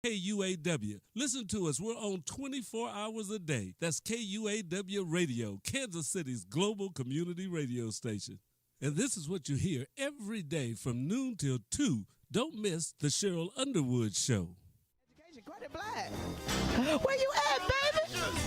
KUAW. Listen to us. We're on 24 hours a day. That's KUAW Radio, Kansas City's global community radio station. And this is what you hear every day from noon till 2. Don't miss the Cheryl Underwood Show. Where you at, baby?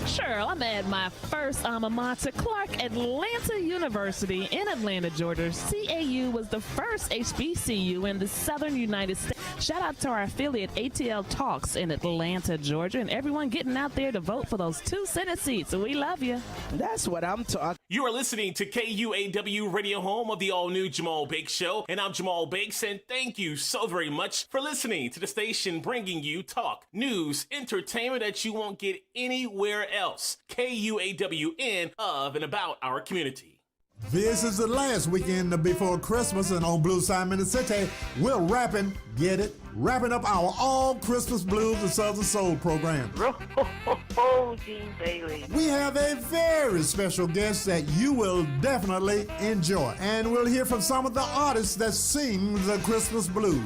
Sure, I'm at my first alma mater, Clark Atlanta University in Atlanta, Georgia. CAU was the first HBCU in the southern United States. Shout out to our affiliate ATL Talks in Atlanta, Georgia, and everyone getting out there to vote for those 2 Senate seats. We love you. That's what I'm talking. You are listening to KUAW Radio, home of the all-new Jamal Bakes Show, and I'm Jamal Bakes, and thank you so very much for listening to the station bringing you talk, news, entertainment that you won't get anywhere else. KUAWN, of and about our community. This is the last weekend before Christmas, and on Blue Simon City, we're wrapping up our All Christmas Blues and Southern Soul program. Gene Bailey. We have a very special guest that you will definitely enjoy, and we'll hear from some of the artists that sing the Christmas blues.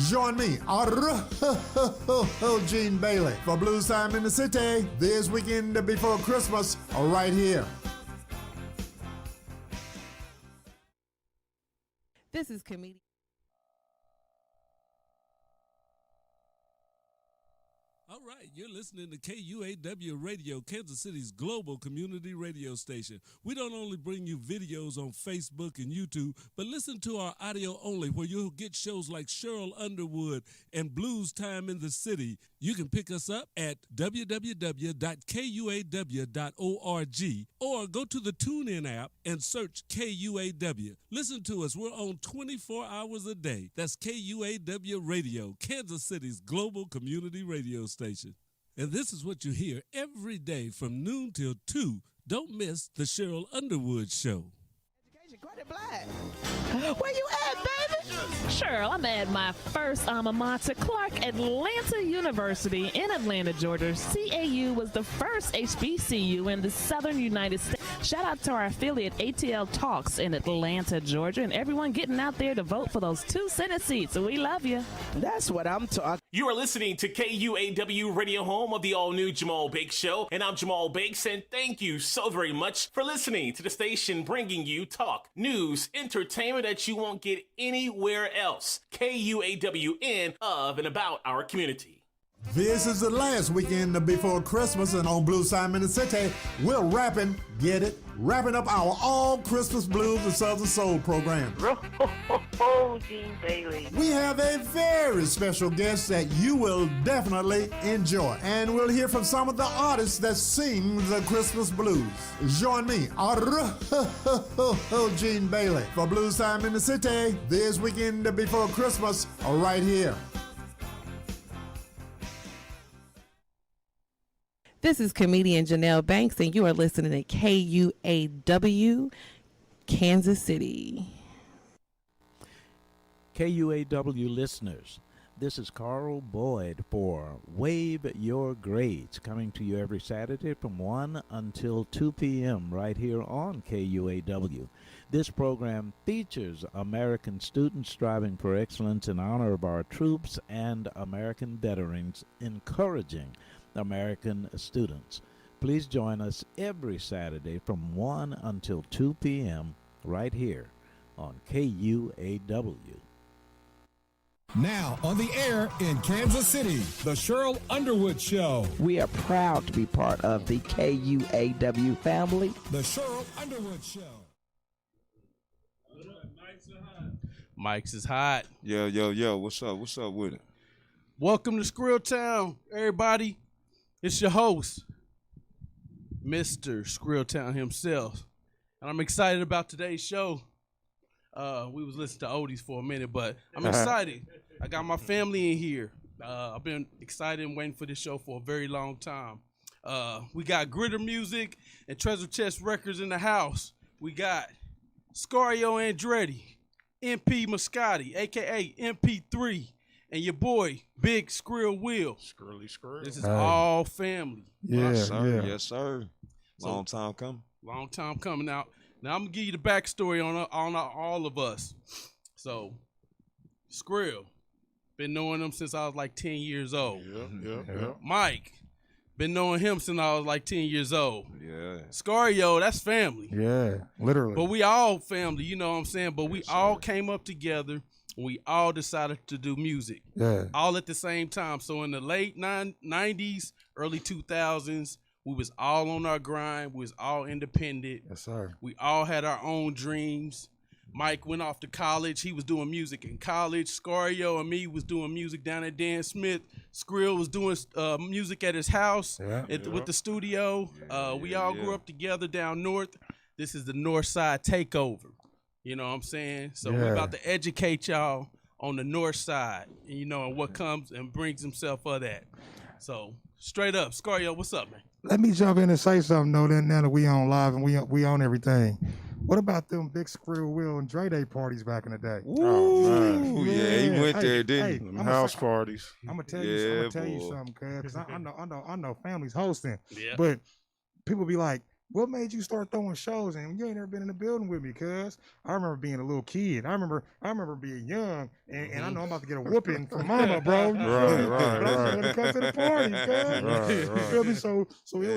Join me, Gene Bailey, for Blue Simon City this weekend before Christmas, right here. This is comedian. All right, you're listening to KUAW Radio, Kansas City's global community radio station. We don't only bring you videos on Facebook and YouTube, but listen to our audio only, where you'll get shows like Cheryl Underwood and Blues Time in the City. You can pick us up at www.kuaw.org or go to the TuneIn app and search KUAW. Listen to us. We're on 24 hours a day. That's KUAW Radio, Kansas City's global community radio station. And this is what you hear every day from noon till 2. Don't miss the Cheryl Underwood Show. Where you at, baby? Sure, I'm at my first alma mater, Clark Atlanta University in Atlanta, Georgia. CAU was the first HBCU in the southern United States. Shout out to our affiliate ATL Talks in Atlanta, Georgia, and everyone getting out there to vote for those 2 Senate seats. We love you. That's what I'm talking. You are listening to KUAW Radio, home of the all-new Jamal Bakes Show, and I'm Jamal Bakes, and thank you so very much for listening to the station bringing you talk, news, entertainment that you won't get anywhere else. KUAWN, of and about our community. This is the last weekend before Christmas, and on Blue Simon City, we're wrapping up our All Christmas Blues and Southern Soul program. Gene Bailey. We have a very special guest that you will definitely enjoy, and we'll hear from some of the artists that sing the Christmas blues. Join me, Gene Bailey, for Blue Simon City this weekend before Christmas, right here. This is comedian Janelle Banks, and you are listening to KUAW, Kansas City. KUAW listeners, this is Carl Boyd for Wave Your Grades, coming to you every Saturday from 1 until 2 p.m. right here on KUAW. This program features American students striving for excellence in honor of our troops and American veterans, encouraging American students. Please join us every Saturday from 1 until 2 p.m. right here on KUAW. Now on the air in Kansas City, the Cheryl Underwood Show. We are proud to be part of the KUAW family. The Cheryl Underwood Show. Mike's is hot. Yo. What's up with it? Welcome to Scrilltown, everybody. It's your host, Mr. Scrilltown himself. And I'm excited about today's show. We was listening to oldies for a minute, but I'm excited. I got my family in here. I've been excited and waiting for this show for a very long time. We got Gritter Music and Treasure Chest Records in the house. We got Scario Andretti, MP Moscati, a.k.a. MP3, and your boy, Big Skrill Will. Skrill. This is all family. Yes, sir. Long time coming. Long time coming out. Now I'm gonna give you the backstory on all of us. So, Skrill, Been knowing him since I was like 10 years old. Yeah. Mike, been knowing him since I was like 10 years old. Yeah. Scario, that's family. Yeah, literally. But we all family, you know what I'm saying? But we all came up together. We all decided to do music. Yeah. All at the same time. So in the late 90s, early 2000s, we was all on our grind. We was all independent. Yes, sir. We all had our own dreams. Mike went off to college. He was doing music in college. Scario and me was doing music down at Dan Smith. Skrill was doing music at his house with the studio. We all grew up together down north. This is the North Side Takeover. You know what I'm saying? So we're about to educate y'all on the North Side, and what comes and brings himself of that. So straight up, Scario, what's up, man? Let me jump in and say something though. Then now that we on live and we on everything. What about them big Skrill Will and Dre Day parties back in the day? Man. Yeah, he went there, didn't he? House parties. I'm gonna tell you something, cuz I know families hosting, Yeah. but people be like, "What made you start throwing shows?" And you ain't never been in the building with me, cuz I remember being a little kid. I remember being young, and I know I'm about to get a whooping from mama, bro. Right. When it comes to the parties, cuz. You feel me? So it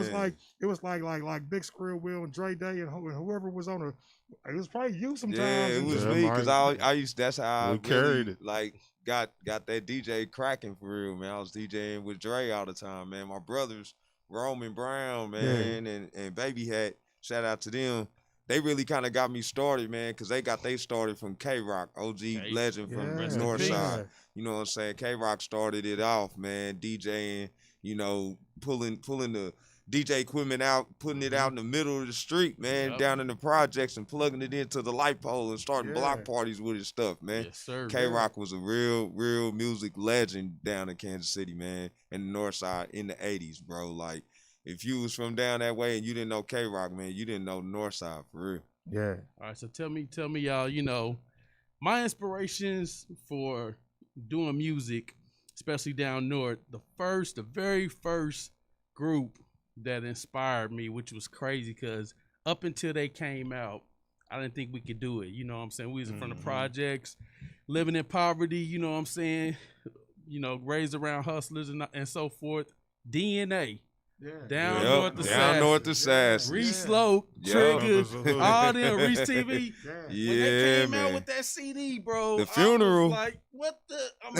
was like Big Skrill Will and Dre Day and whoever was on it was probably you sometimes. Yeah, it was me because I used. That's how I carried it. Like got that DJ cracking for real, man. I was DJing with Dre all the time, man. My brothers. Roman Brown, man, and Baby Hat, shout out to them. They really kind of got me started, man, because they started from K-Rock, OG legend from the North Side. You know what I'm saying? K-Rock started it off, man, DJing, pulling the DJ equipment out, putting it out in the middle of the street, man, down in the projects and plugging it into the light pole and starting block parties with his stuff, man. Yes, sir. K-Rock was a real music legend down in Kansas City, man, in the North Side in the 80s, bro. Like, if you was from down that way and you didn't know K-Rock, man, you didn't know the North Side for real. Yeah. All right, so tell me, y'all, my inspirations for doing music, especially down north, the very first group that inspired me, which was crazy because up until they came out, I didn't think we could do it. You know what I'm saying? We was from the projects, living in poverty, you know what I'm saying? Raised around hustlers and so forth. DNA. Down north to Sass. Reese Slope, Trigger, all them, Reese TV. When they came out with that CD, bro, The Funeral. I was like, what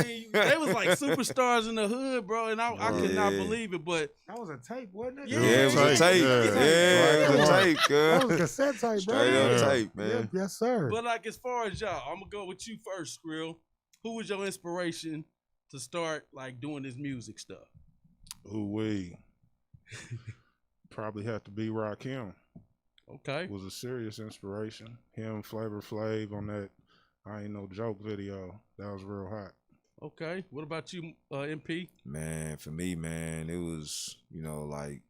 they was like superstars in the hood, bro, and I could not believe it, but that was a tape, wasn't it? Yeah, it was a tape. Yeah, it was a tape, girl. That was a cassette tape, bro. Straight up tape, man. Yes, sir. But like as far as y'all, I'm gonna go with you first, Skrill. Who was your inspiration to start like doing this music stuff? Probably have to be Rakim. Okay. Was a serious inspiration. Him, Flavor Flav on that I Ain't No Joke video. That was real hot. Okay. What about you, MP? Man, for me, man, it was, like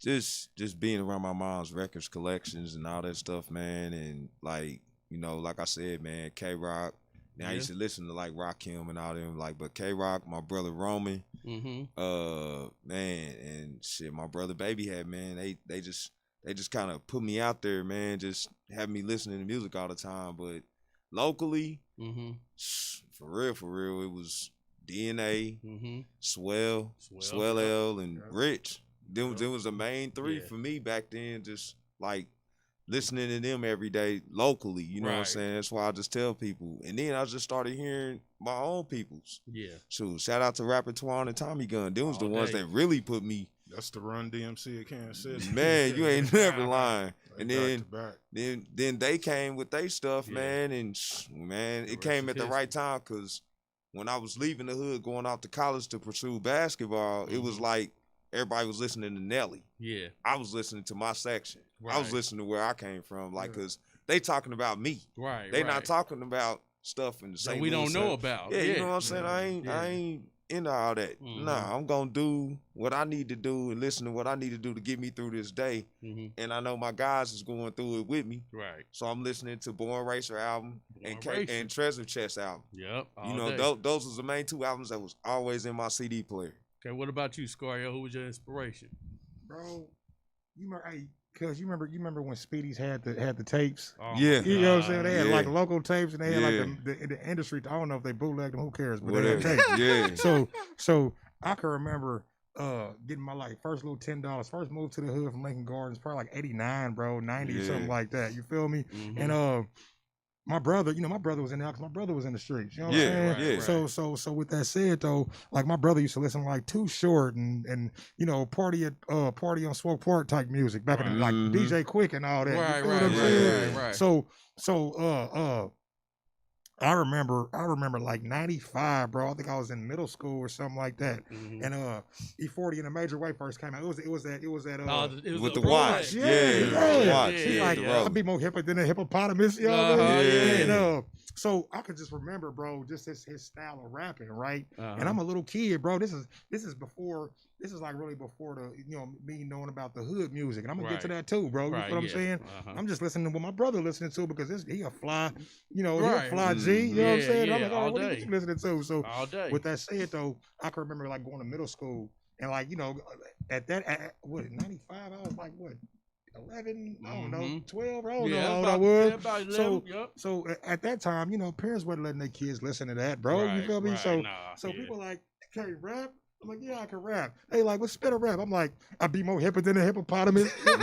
just being around my mom's records collections and all that stuff, man. And like I said, man, K-Rock. Now I used to listen to like Rakim and all them, like, but K-Rock, my brother Roman, man, and shit, my brother Baby Hat, man, they just kind of put me out there, man, just have me listening to music all the time. But locally, for real, it was DNA, Swell L, and Rich. Them was the main three for me back then, just like listening to them every day locally, you know what I'm saying? That's why I just tell people. And then I just started hearing my own peoples. Yeah. So shout out to Rapper Twan and Tommy Gun. Them was the ones that really put me. That's the Run DMC of Kansas City. Man, you ain't never lying. And back. then they came with their stuff, man. And man, it came at the right time because when I was leaving the hood, going off to college to pursue basketball, it was like everybody was listening to Nelly. Yeah. I was listening to my section. Right. I was listening to where I came from, like, because they talking about me. Right. They not talking about stuff in the same. That we don't know about. Yeah, you know what I'm saying? I ain't into all that. Nah, I'm gonna do what I need to do and listen to what I need to do to get me through this day. And I know my guys is going through it with me. Right. So I'm listening to Born Racer album and Treasure Chest album. Yep. Those was the main two albums that was always in my CD player. Okay, what about you, Scario? Who was your inspiration? Bro, you remember, Cause you remember when Speedies had the tapes. Oh, Yeah. You know what I'm saying? They had Yeah. like local tapes, and they had Yeah. like the industry. I don't know if they bootlegged them. Who cares? But Whatever. they had tapes. Yeah. So I can remember getting my like first little $10. First move to the hood from Lincoln Gardens, probably like '89, bro, '90, something like that. You feel me? And my brother was in there because my brother was in the streets. You know what I'm saying? So with that said though, like my brother used to listen to like Too Short and party on Swope Park type music back in the, like DJ Quick and all that. You feel what I'm saying? Right. So I remember like '95, bro. I think I was in middle school or something like that. And E40 in a Major Way first came out. It was that with the watch. Yeah. Watch. She's like, I'll be more hipper than a hippopotamus. You know what I mean? And, so I could just remember, bro, just his style of rapping, right? And I'm a little kid, bro. This is before. This is like really before the me knowing about the hood music, and I'm gonna get to that too, bro. You know what I'm saying? I'm just listening to what my brother listening to because he a fly, he a fly G. You know what I'm saying? I'm like, oh, what are you listening to? So with that said though, I can remember like going to middle school and like at 95, I was like what? 11, I don't know, 12, I don't know how old I was. About 11, so at that time, parents wasn't letting their kids listen to that, bro. You feel me? So people like, can you rap? I'm like, yeah, I can rap. They like, let's spit a rap. I'm like, I'd be more hipper than a hippopotamus. You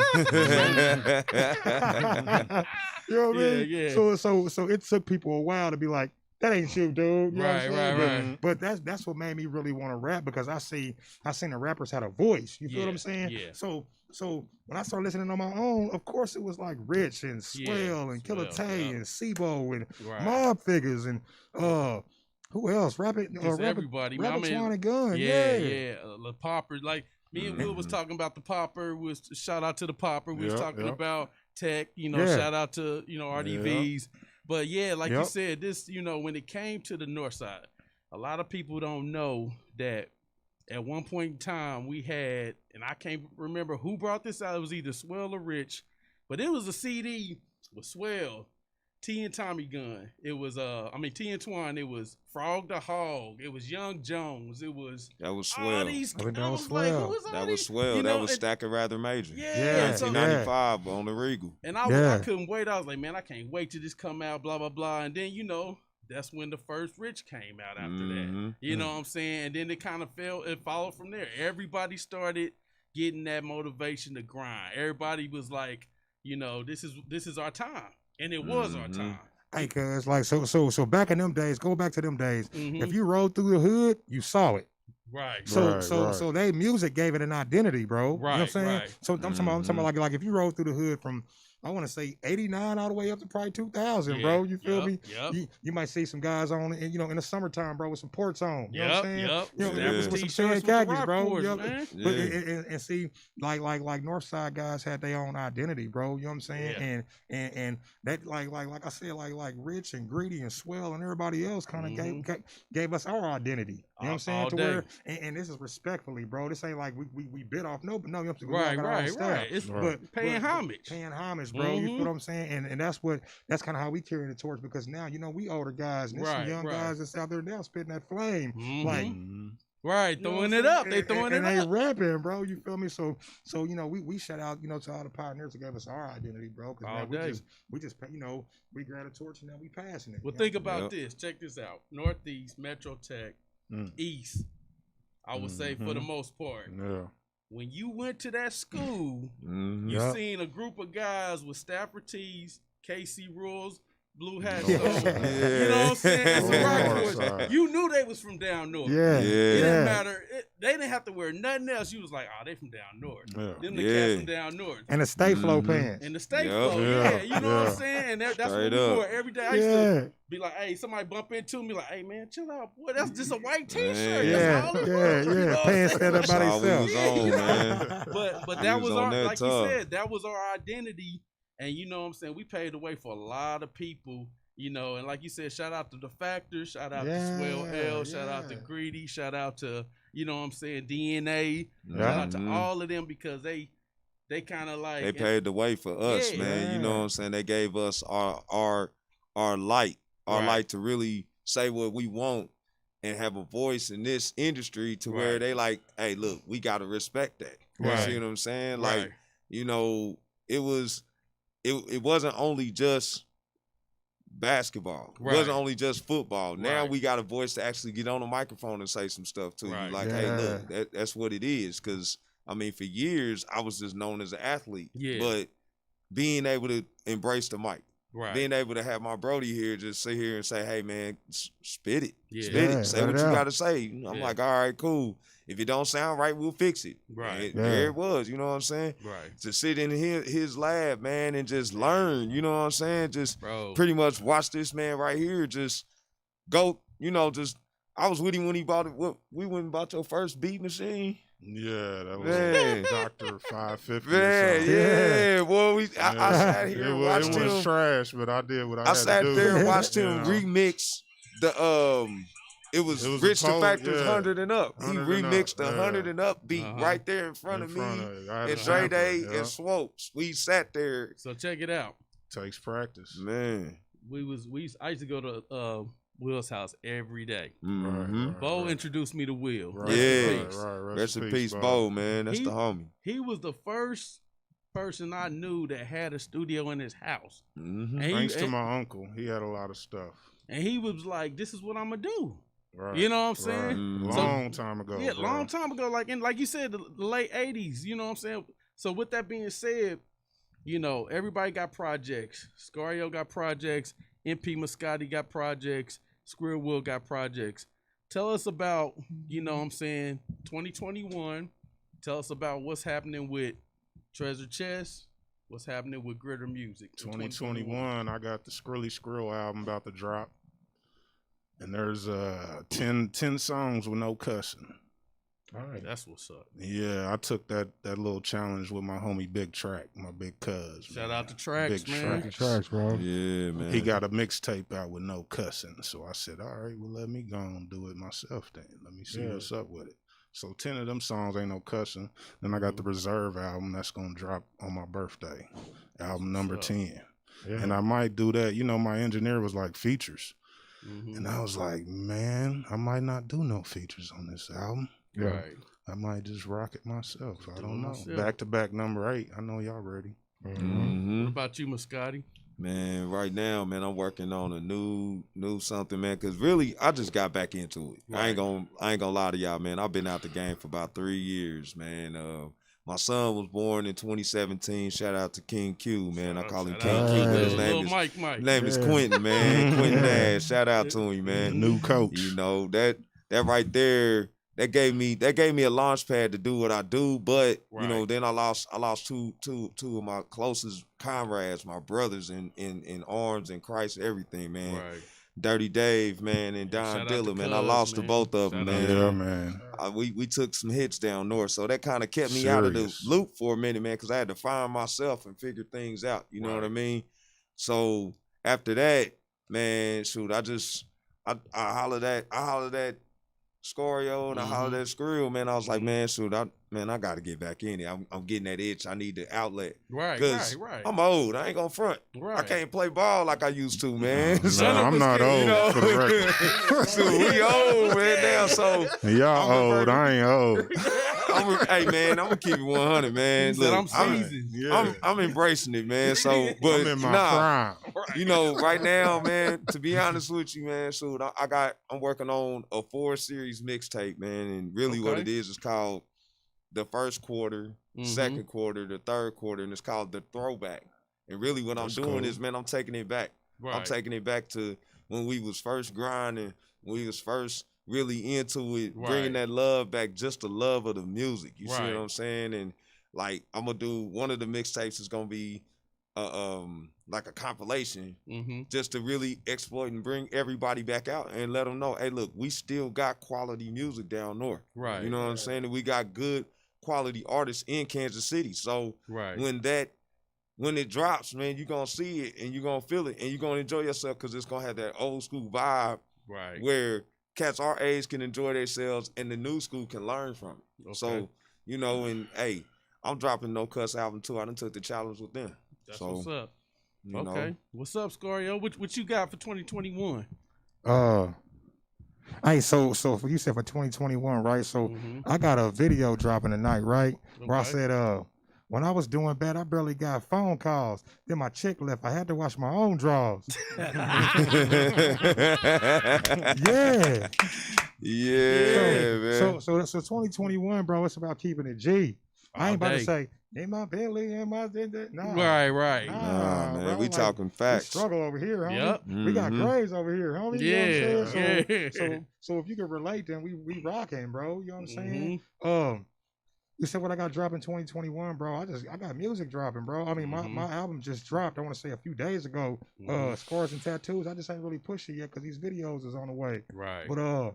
know what I mean? Yeah. So it took people a while to be like, that ain't you, dude. You know what I'm saying? Right. But that's what made me really want to rap because I seen the rappers had a voice. You feel what I'm saying? Yeah. So when I started listening on my own, of course it was like Rich and Swell and Killer Tay and Sibo and Mob Figures and who else? Everybody. Twine and Gun. The Popper. Like me and Will was talking about the Popper. Shout out to the Popper. We was talking about Tech. Shout out to RDVs. But yeah, like you said, this when it came to the North Side, a lot of people don't know that at one point in time we had, and I can't remember who brought this out. It was either Swell or Rich, but it was a CD with Swell, T and Tommy Gunn. It was T and Twine. It was Frog the Hog. It was Young Jones. It was Swell. All these, that was Swell. That was Swell. That was Stacker Rather Major. Yeah. 1995 on the Regal. And I couldn't wait. I was like, man, I can't wait till this come out. Blah blah blah. And then that's when the first Rich came out after that. You know what I'm saying? And then it kind of followed from there. Everybody started getting that motivation to grind. Everybody was like, this is our time. And it was our time. Hey, cuz, like, so back in them days, go back to them days. If you rode through the hood, you saw it. Right. So they music gave it an identity, bro. Right. You know what I'm saying? Right. So I'm talking about like if you rode through the hood from, I want to say 89 all the way up to probably 2000, bro. You feel me? Yep. You might see some guys on, in the summertime, bro, with some ports on. You know what I'm saying? Yep. With some tan khakis, bro. Man. But and see, like Northside guys had their own identity, bro. You know what I'm saying? And that like I said, like Rich and Greedy and Swell and everybody else kind of gave us our identity. You know what I'm saying? To where and this is respectfully, bro. This ain't like we bit off. No, you have to go right. It's paying homage. Paying homage, bro. You feel what I'm saying? And that's kind of how we carry the torch because now we older guys and there's some young guys that's out there now spitting that flame throwing it up. They throwing it up. And they rapping, bro. You feel me? So we shout out to all the pioneers that gave us our identity, bro. Because we just we grab a torch and now we passing it. Well, think about this. Check this out. Northeast, Metro Tech, East. I would say for the most part. Yeah. When you went to that school, you seen a group of guys with Stafford tees, KC rules, blue hats. You know what I'm saying? And some rock boys. You knew they was from down north. It didn't matter. They didn't have to wear nothing else. You was like, oh, they from down north. Them the cats from down north. And the State Flow pants. And the State Flow, you know what I'm saying? And that's what we wore every day. I used to be like, hey, somebody bump into me like, hey, man, chill out, boy. That's just a white T-shirt. Pants that up by themselves. But that was our, like you said, that was our identity. And you know what I'm saying? We paved the way for a lot of people, and like you said, shout out to the Factor, shout out to Swell L, shout out to Greedy, shout out to, DNA, shout out to all of them because they kind of like they paved the way for us, man. You know what I'm saying? They gave us our light, light to really say what we want and have a voice in this industry to where they like, hey, look, we gotta respect that. You see what I'm saying? Like, it wasn't only just basketball. It Right. wasn't only just football. Now Right. we got a voice to actually get on the microphone and say some stuff to Right. you. Like, hey, look, that's what it is. Because, I mean, for years, I was just known as an athlete. Yeah. But being able to embrace the mic, Right. being able to have my Brody here just sit here and say, hey, man, spit it. Yeah. Spit Yeah, it. Say let what it you out. got to say. I'm Yeah. like, all right, cool. If it don't sound right, we'll fix it. Right. And there it was, you know what I'm saying? Right. To sit in his lab, man, and just learn, you know what I'm saying? Just Bro. pretty much watch this man right here just go, you know, just I was with him when he bought it. We went and bought your first beat machine. Yeah, that was Man. Dr. 550. Man, yeah, boy. I sat here and watched it was him. trash, but I did what I had sat to do. there and watched You him know? remix the it was Rich the the Factor's yeah. 100 and Up. He 100 and remixed Up, the yeah. 100 and Up beat right there in front of me. And Dre Day and Swopes. We sat there. So check it out. Takes practice. Man. I used to go to Will's house every day. Mhm. Bo introduced me to Will. Right, Yeah. right. Rest in peace, Bo, man. That's the homie. He was the first person I knew that had a studio in his house. Mm-hmm. And Thanks to my uncle. He had a lot of stuff. And he was like, this is what I'm going to do. Right. You know what I'm saying? Right. Mm-hmm. Long time ago. Yeah, bro. long time ago. Like you said, the late 80s. You know what I'm saying? So with that being said, you know, everybody got projects. Scario got projects. MP Moscati got projects. Squirrel Will got projects. Tell us about, you know what I'm saying, 2021. Tell us about what's happening with Treasure Chest. What's happening with Gritter Music. 2021, I got the Skrill album about to drop. And there's 10 songs with no cussing. All right, that's what's up. Yeah, I took that little challenge with my homie Big Track, my big cuz. Shout out to Tracks, Big man. Tracks. Tracks, bro. Yeah, man. He got a mixtape out with no cussing. So I said, all right, well, let me go and do it myself then. Let me see what's up with it. So 10 of them songs ain't no cussing. Then I got the Reserve album that's going to drop on my birthday. Album number 10. Yeah. And I might do that. You know, my engineer was like, features. Mm-hmm. And I was like, man, I might not do no features on this album. Yeah. Right. I might just rock it myself. I Do don't it know. myself. Back to back number 8. I know y'all ready. Mm-hmm. What about you, Moscati? Man, right now, man, I'm working on a new something, man. Cause really, I just got back into it. Right. I ain't gonna lie to y'all, man. I've been out the game for about 3 years, man. My son was born in 2017. Shout out to King Q, man. I call him King Q, but his Little name Mike. his name is Quentin, man. Quentin Nash. Shout out to him, The man. new coach. You know that right there. That gave me a launch pad to do what I do, but you know, then I lost two of my closest comrades, my brothers in arms and Christ, everything, man. Right. Dirty Dave, man, and Shout Don out to Dilla, man. I Cuz, lost to man. both of them, Shout out. man. Yeah, man. We took some hits down north, so that kind of kept me out of the Serious. loop for a minute, man, because I had to find myself and figure things out. You know what I mean? So after that, man, shoot, I hollered at Scario and I hollered at Skrill, man. I was like, man, shoot, I got to get back in there. I'm getting that itch. I need the outlet. Right. I'm old. I ain't gonna front. Right. I can't play ball like I used to, man. No, I'm not old, for the record. Shoot, we old, man, now. So Y'all old. I ain't old. hey, man, I'm gonna keep it 100, man. He said, Look, I'm seasoned. Yeah. I'm embracing it, man. So, but I'm in my nah, prime. you know, right now, man, to be honest with you, man, so I'm working on a 4-series mixtape, man, and really what Okay. it is called the first quarter, second quarter, the third quarter, and it's called the throwback. And really what That's I'm doing cool. is, man, I'm taking it back. Right. I'm taking it back to when we was first grinding, when we was first really into it, bringing that love back, just the love of the music. You see Right. what I'm saying? And like, I'm gonna do one of the mixtapes is gonna be like a compilation, just to really exploit and bring everybody back out and let them know, hey, look, we still got quality music down north. Right. You know what I'm saying? And we got good quality artists in Kansas City. So Right. when it drops, man, you're gonna see it and you're gonna feel it and you're gonna enjoy yourself because it's gonna have that old school vibe, Right. where cats our age can enjoy themselves and the new school can learn from it. Okay. So, you know, and hey, I'm dropping No Cuss album too. I done took the challenge with them. That's so, what's up. you Okay. know. What's up, Scario? What you got for 2021? Hey, so for you said for 2021, right? So I got a video dropping tonight, right? Where I Okay. said, when I was doing bad, I barely got phone calls. Then my chick left. I had to wash my own drawers. Yeah. Yeah, man. So 2021, bro, it's about keeping it G. I ain't about to day. say, in my belly, in my... Nah. Right. Nah, man, bro, we talking facts. We struggle over here, homie. Yep. We got graves over here, homie. Yeah, You know what I'm saying? yeah. So if you can relate, then we rocking, bro. You know what I'm saying? Mm-hmm. You said what I got dropping 2021, bro. I got music dropping, bro. I mean, my album just dropped. I want to say a few days ago. Scars and Tattoos. I just ain't really pushed it yet because these videos is on the way. Right. But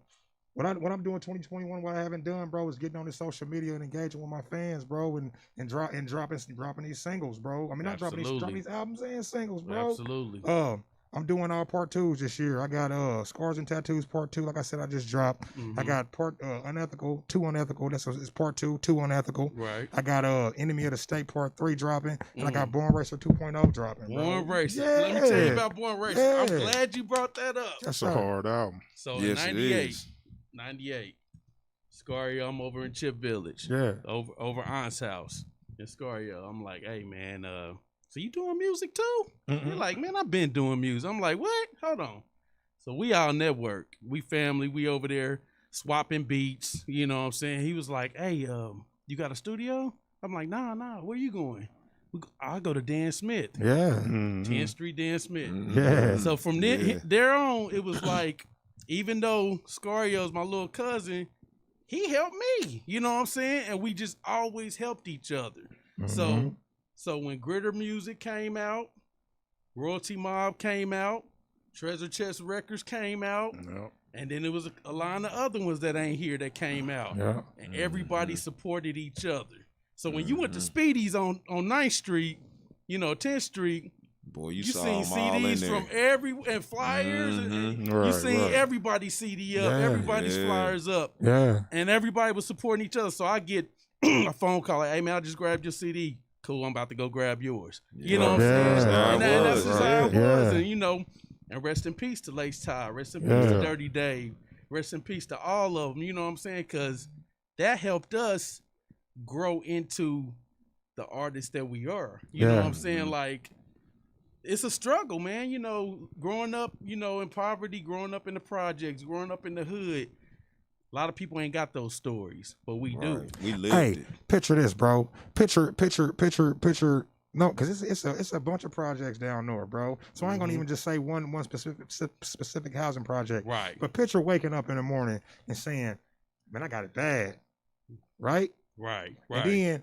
what I'm doing 2021, what I haven't done, bro, is getting on this social media and engaging with my fans, bro, and dropping these singles, bro. I mean, not dropping these albums and singles, bro. Absolutely. I'm doing all part 2s this year. I got Scars and Tattoos part 2. Like I said, I just dropped. I got part Unethical, 2 Unethical. It's part 2, 2 Unethical. Right. I got Enemy of the State part 3 dropping, and I got Born Racer 2.0 dropping. Born Racer. Yeah. Let me tell you about Born Racer. Yeah. I'm glad you brought that up. That's a hard album. So Yes, in it is. 98, Scario, I'm over in Chip Village. Yeah. Over Aunt's house in Scario. I'm like, hey man, so you doing music too? You're like, man, I've been doing music. I'm like, what? Hold on. So we all network. We family. We over there swapping beats. You know what I'm saying? He was like, hey, you got a studio? I'm like, nah. Where you going? I'll go to Dan Smith. Yeah. 10th Street Dan Smith. Yeah. So from there on, it was like, even though Scario's my little cousin, he helped me. You know what I'm saying? And we just always helped each other. So when Gritter Music came out, Royalty Mob came out, Treasure Chest Records came out, and then there was a line of other ones that ain't here that came out. Yeah. And everybody supported each other. So when you went to Speedy's on 9th Street, 10th Street, Boy, you seen saw them all in CDs there. from and flyers, and Right, you seen right. everybody's CD up, everybody's flyers up, and everybody was supporting each other. So I get a phone call like, hey man, I just grabbed your CD. Cool, I'm about to go grab yours. You know what I'm saying? And that's just how it was. And and rest in peace to Lace Ty. Rest in peace to Dirty Dave. Rest in peace to all of them. You know what I'm saying? Because that helped us grow into the artists that we are. You know what I'm saying? Like, it's a struggle, man. Growing up, in poverty, growing up in the projects, growing up in the hood. A lot of people ain't got those stories, but we do. We lived it. Picture this, bro. Picture. No, because it's a bunch of projects down north, bro. So I ain't gonna even just say one specific housing project. Right. But picture waking up in the morning and saying, "Man, I got it bad," right? Right. And then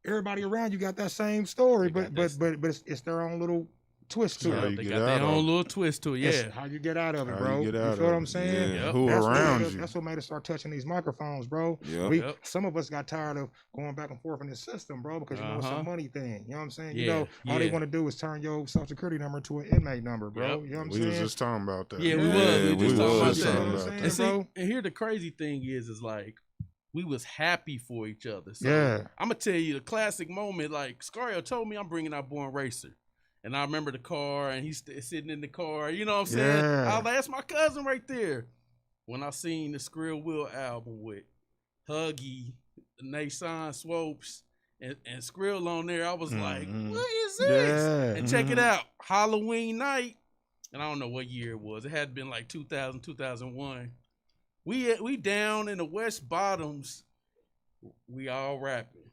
everybody around you got that same story, but it's their own little twist to it. They got their own little twist to it. Yeah. It's how you get out of it, bro. You feel what I'm saying? Yeah. Who around you? That's what made us start touching these microphones, bro. Yep. Some of us got tired of going back and forth in the system, bro, because it's a money thing. You know what I'm saying? All they want to do is turn your social security number to an inmate number, bro. You know what I'm saying? We was just talking about that. Yeah, we was. We was talking talking about that. that. And here the crazy thing is like, we was happy for each other. So I'm gonna tell you the classic moment. Like Scario told me I'm bringing out Born Racer, and I remember the car, and he's sitting in the car. You know what I'm saying? I was like, that's my cousin right there. When I seen the Skrill album with Huggy, Nason Swopes, and Skrill on there, I was like, what is this? And check it out, Halloween night, and I don't know what year it was. It had been like 2000, 2001. We down in the West Bottoms, we all rapping.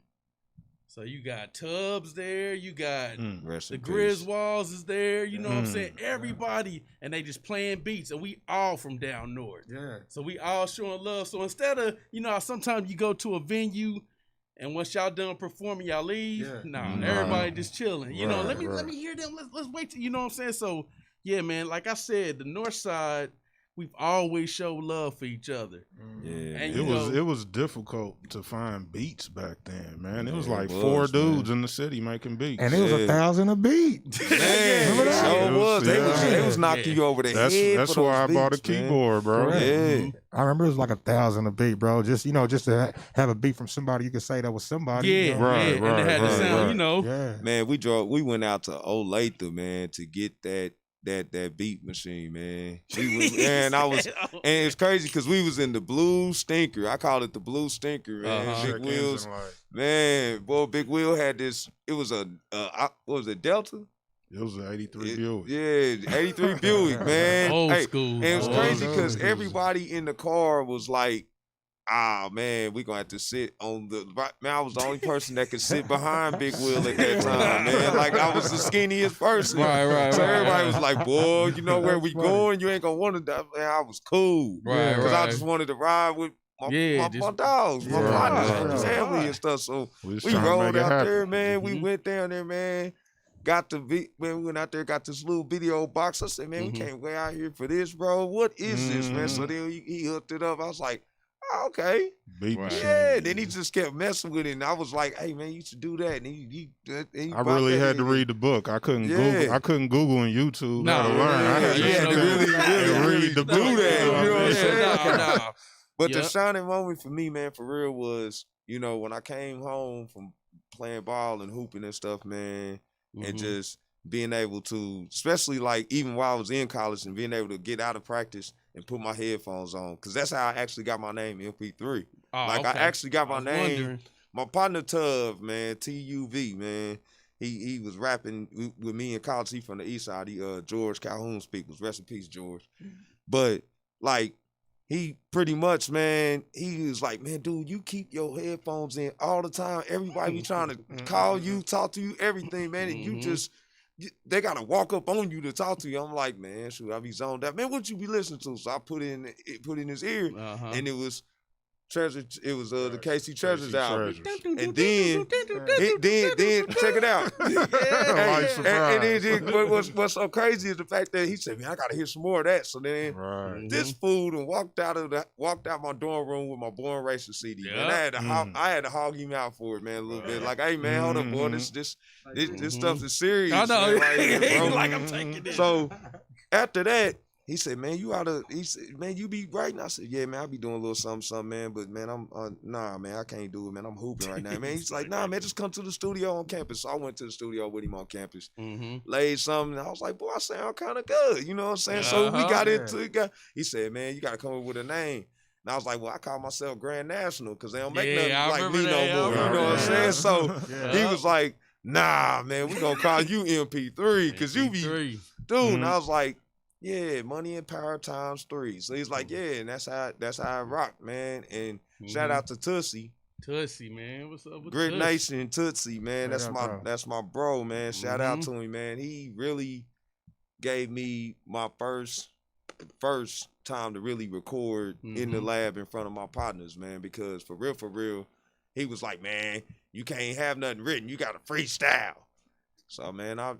So you got Tubbs there, you got the Griswolds is there, you know what I'm saying? Everybody, and they just playing beats, and we all from down north. Yeah. So we all showing love. So instead of, sometimes you go to a venue, and once y'all done performing, y'all leave. Everybody just chilling. Let me hear them. Let's wait till, you know what I'm saying? So yeah, man, like I said, the North Side, we've always showed love for each other. Yeah, and it was difficult to find beats back then, man. It was like four dudes in the city making beats, and it was 1,000 a beat. Man, They was knocking you over the head. That's why I bought a keyboard, bro. Yeah. I remember it was like 1,000 a beat, bro. Just to have a beat from somebody you could say that was somebody. Yeah, right. And it had the sound, Man, we went out to Olathe, man, to get that that beat machine, man. And it's crazy because we was in the Blue Stinker. I call it the Blue Stinker, man. Big Wheels, man. Boy, Big Wheel had this. It was what was it, Delta? It was an 83 Buick. Yeah, 83 Buick, man. Old school. And it was crazy because everybody in the car was like, man, we gonna have to sit on the man. I was the only person that could sit behind Big Wheel at that time, man. Like I was the skinniest person. Right. So everybody was like, boy, you know where we going? You ain't gonna want to die. Man, I was cool. Right. Because I just wanted to ride with my dogs, my partners, my family and stuff. So we rolled out there, man. We went down there, man. We went out there, got this little video box. I said, man, we can't wait out here for this, bro. What is this, man? So then he hooked it up. I was like, okay. Yeah, then he just kept messing with it, and I was like, "Hey, man, you should do that." And he I really had to read the book. I couldn't Google. I couldn't Google and YouTube how to learn. I had to really read the book. Do that. You know what I'm saying? No. But the shining moment for me, man, for real, was when I came home from playing ball and hooping and stuff, man, and just being able to, especially like even while I was in college, and being able to get out of practice and put my headphones on, because that's how I actually got my name, MP3. I actually got my name. Wondering. My partner Tuv, man, TUV, man. He was rapping with me in college. He from the East Side. George Calhoun Speakers. Rest in peace, George. But like he pretty much, man, he was like, man, dude, you keep your headphones in all the time. Everybody be trying to call you, talk to you, everything, man, and you just. They gotta walk up on you to talk to you. I'm like, man, shoot, I be zoned out. Man, what you be listening to? So I put in his ear, and it was Treasure. It was the KC Treasures album. And then check it out. And then what's so crazy is the fact that he said, man, I gotta hear some more of that. So then this fool and walked out my dorm room with my Born Racist CD. Yep. Man, I had to hog him out for it, man, a little bit. Like, hey man, hold up, boy, this stuff is serious. I know. Man, like I'm taking it. So after that, he said, man, he said, man, you be writing? I said, yeah, man, I be doing a little something, man, but man, nah, man, I can't do it, man. I'm hooping right now, man. He's like, nah, man, just come to the studio on campus. So I went to the studio with him on campus, laid something, and I was like, boy, I sound kind of good, you know what I'm saying? So we got into it. He said, man, you got to come up with a name. And I was like, well, I call myself Grand National because they don't make nothing like me no more, you know what I'm saying? So he was like, nah, man, we going to call you MP3 because you be, dude, and I was like, yeah, money and power times 3. So he's like, yeah, and that's how I rock, man. And shout out to Tootsie. Tootsie, man. What's up with Grit Nation, Tootsie, man. That's my bro, man. Shout out to him, man. He really gave me my first time to really record in the lab in front of my partners, man, because for real, he was like, man, you can't have nothing written. You got to freestyle. So, man, I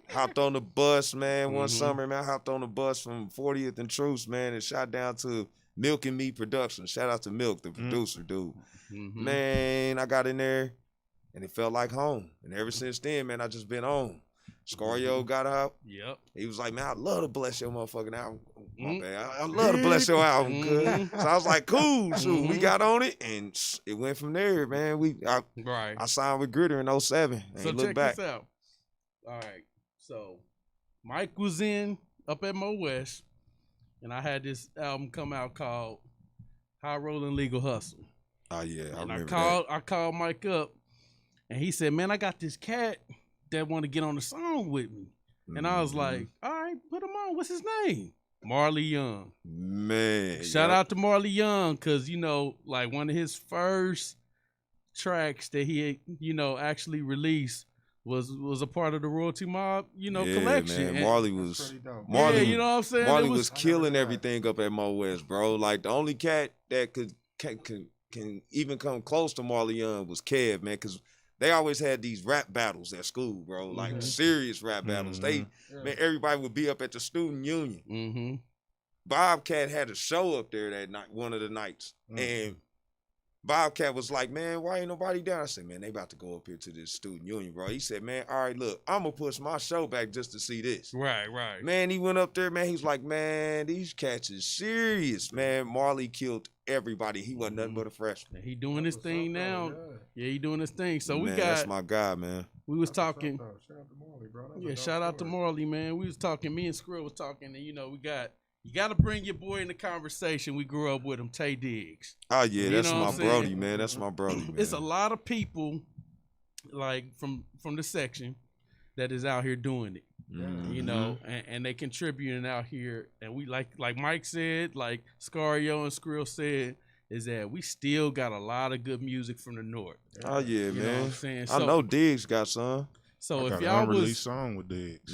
hopped on the bus, man, one summer, man. I hopped on the bus from 40th and Truce, man, and shot down to Milk and Me Productions. Shout out to Milk, the producer, dude. Man, I got in there, and it felt like home. And ever since then, man, I just been on. Scario got out. Yep. He was like, man, I'd love to bless your motherfucking album. My bad. I'd love to bless your album, cuz. So I was like, cool. So we got on it, and it went from there, man. I signed with Gritter in 07. So check this out. All right. So Mike was up at Mo West, and I had this album come out called High Rollin' Legal Hustle. Oh, yeah. I called Mike up, and he said, man, I got this cat that want to get on the song with me. And I was like, all right, put him on. What's his name? Marley Young. Man. Shout out to Marley Young, because, like one of his first tracks that he, actually released was a part of the Royalty Mob, collection. Man. Marley was, you know what I'm saying? Marley was killing everything up at Mo West, bro. Like the only cat that can even come close to Marley Young was Kev, man, because they always had these rap battles at school, bro, like serious rap battles. Man, everybody would be up at the student union. Bobcat had a show up there that night, one of the nights, and Bobcat was like, man, why ain't nobody down? I said, man, they about to go up here to this student union, bro. He said, man, all right, look, I'm going to push my show back just to see this. Right. Man, he went up there, man. He was like, man, these cats is serious, man. Marley killed everybody. He wasn't nothing but a freshman. He doing his thing now. Yeah, he doing his thing. So we man, got. That's my guy, man. We was talking. Shout out to Marley, bro. Yeah, shout out to Marley, man. We was talking. Me and Skrill was talking, and you got. You got to bring your boy in the conversation. We grew up with him, Tay Diggs. Oh, yeah, that's my brody, brody, man. That's my brody, man. It's a lot of people, like, from the section that is out here doing it, you know, and they contributing out here. And we, like Mike said, like Scario and Skrill said, is that we still got a lot of good music from the North. Oh, yeah, you man. Know what I'm saying? I know Diggs got some. So I if got y'all an unreleased song with Diggs.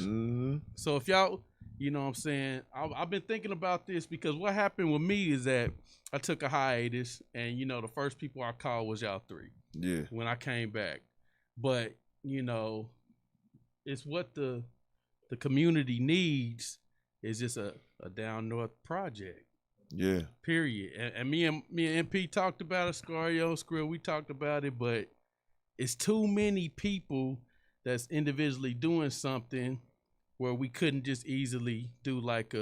So if y'all... You know what I'm saying? I've been thinking about this because what happened with me is that I took a hiatus, and, you know, the first people I called was y'all three. Yeah. When I came back. But, you know, it's what the community needs is just a down north project. Yeah. Period. And me and MP talked about it, Scario, Skrill, we talked about it, but it's too many people that's individually doing something where we couldn't just easily do like